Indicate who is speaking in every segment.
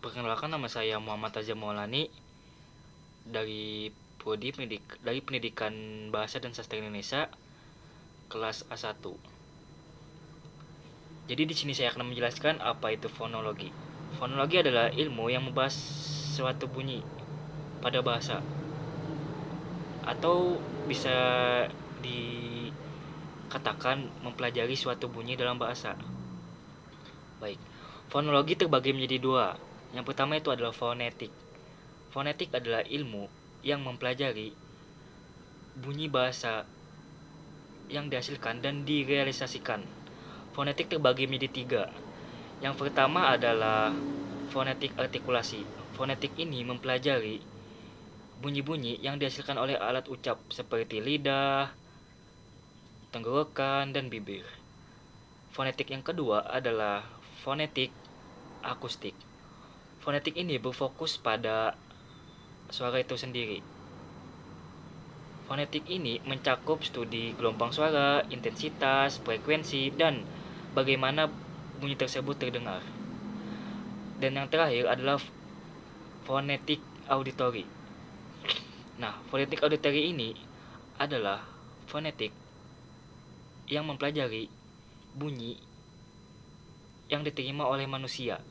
Speaker 1: Perkenalkan, nama saya Muhammad Azam Maulani dari dari Pendidikan Bahasa dan Sastra Indonesia kelas A1. Jadi di sini saya akan menjelaskan apa itu fonologi. Fonologi adalah ilmu yang membahas suatu bunyi pada bahasa, atau bisa dikatakan mempelajari suatu bunyi dalam bahasa. Baik, fonologi terbagi menjadi dua. Yang pertama itu adalah fonetik. Fonetik adalah ilmu yang mempelajari bunyi bahasa yang dihasilkan dan direalisasikan. Fonetik terbagi menjadi tiga. Yang pertama adalah fonetik artikulasi. Fonetik ini mempelajari bunyi-bunyi yang dihasilkan oleh alat ucap seperti lidah, tenggorokan, dan bibir. Fonetik yang kedua adalah fonetik akustik. Fonetik ini berfokus pada suara itu sendiri. Fonetik ini mencakup studi gelombang suara, intensitas, frekuensi, dan bagaimana bunyi tersebut terdengar. Dan yang terakhir adalah fonetik auditori. Nah, fonetik auditori ini adalah fonetik yang mempelajari bunyi yang diterima oleh manusia.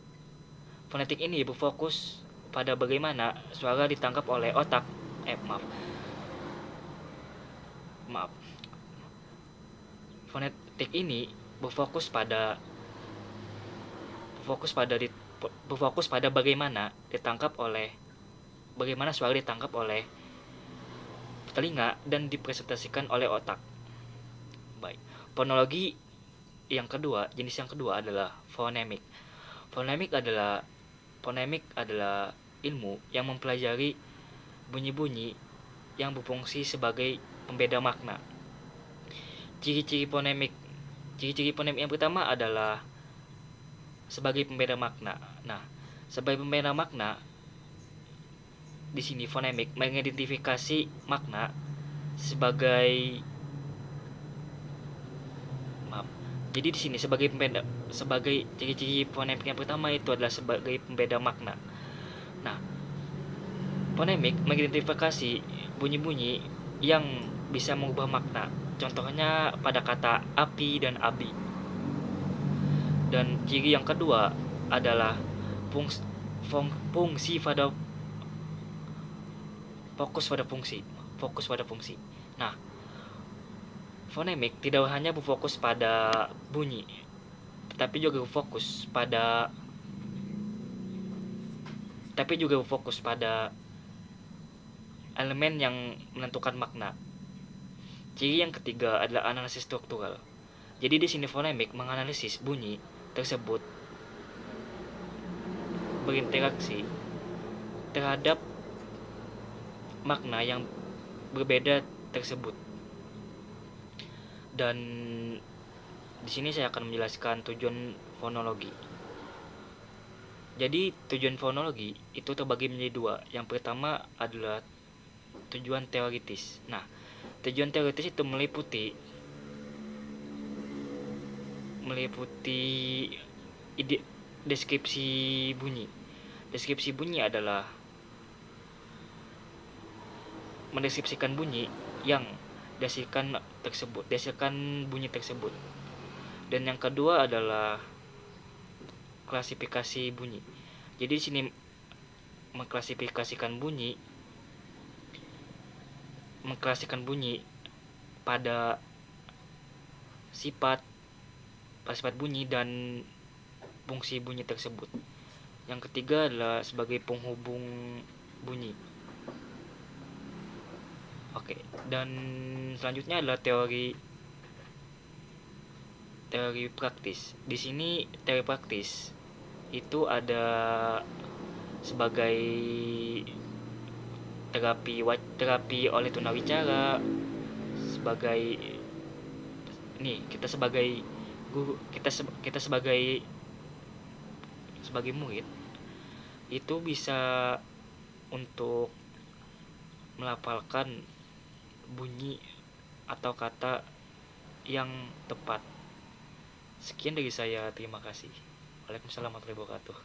Speaker 1: Fonetik ini berfokus pada bagaimana suara ditangkap oleh otak. Maaf. Maaf. Fonetik ini berfokus pada berfokus pada di, berfokus pada bagaimana suara ditangkap oleh telinga dan dipresentasikan oleh otak. Baik. Fonologi jenis yang kedua adalah fonemik. Fonemik adalah ilmu yang mempelajari bunyi-bunyi yang berfungsi sebagai pembeda makna. Ciri-ciri fonemik. Ciri-ciri fonemik yang pertama adalah sebagai pembeda makna. Nah, sebagai pembeda makna, di sini fonemik mengidentifikasi makna sebagai maaf. Jadi di sini sebagai ciri-ciri fonemik yang pertama itu adalah sebagai pembeda makna. Nah, fonemik mengidentifikasi bunyi-bunyi yang bisa mengubah makna. Contohnya pada kata api dan abi. Dan ciri yang kedua adalah fungsi pada fokus pada fungsi. Nah, fonemik tidak hanya berfokus pada bunyi, tetapi juga berfokus pada elemen yang menentukan makna. Ciri yang ketiga adalah analisis struktural. Jadi di sini fonemik menganalisis bunyi tersebut berinteraksi terhadap makna yang berbeda tersebut. Dan di sini saya akan menjelaskan tujuan fonologi. Jadi tujuan fonologi itu terbagi menjadi dua. Yang pertama adalah tujuan teoritis. Nah, tujuan teoritis itu meliputi deskripsi bunyi. Deskripsi bunyi adalah mendeskripsikan bunyi yang dihasilkan bunyi tersebut. Dan yang kedua adalah klasifikasi bunyi. Jadi di sini mengklasifikasikan bunyi pada sifat bunyi dan fungsi bunyi tersebut. Yang ketiga adalah sebagai penghubung bunyi. Oke, dan selanjutnya adalah teori praktis. Di sini teori praktis itu ada sebagai terapi oleh tunawicara, sebagai kita sebagai murid itu bisa untuk melafalkan bunyi atau kata yang tepat. Sekian dari saya, terima kasih. Waalaikumsalam warahmatullahi wabarakatuh.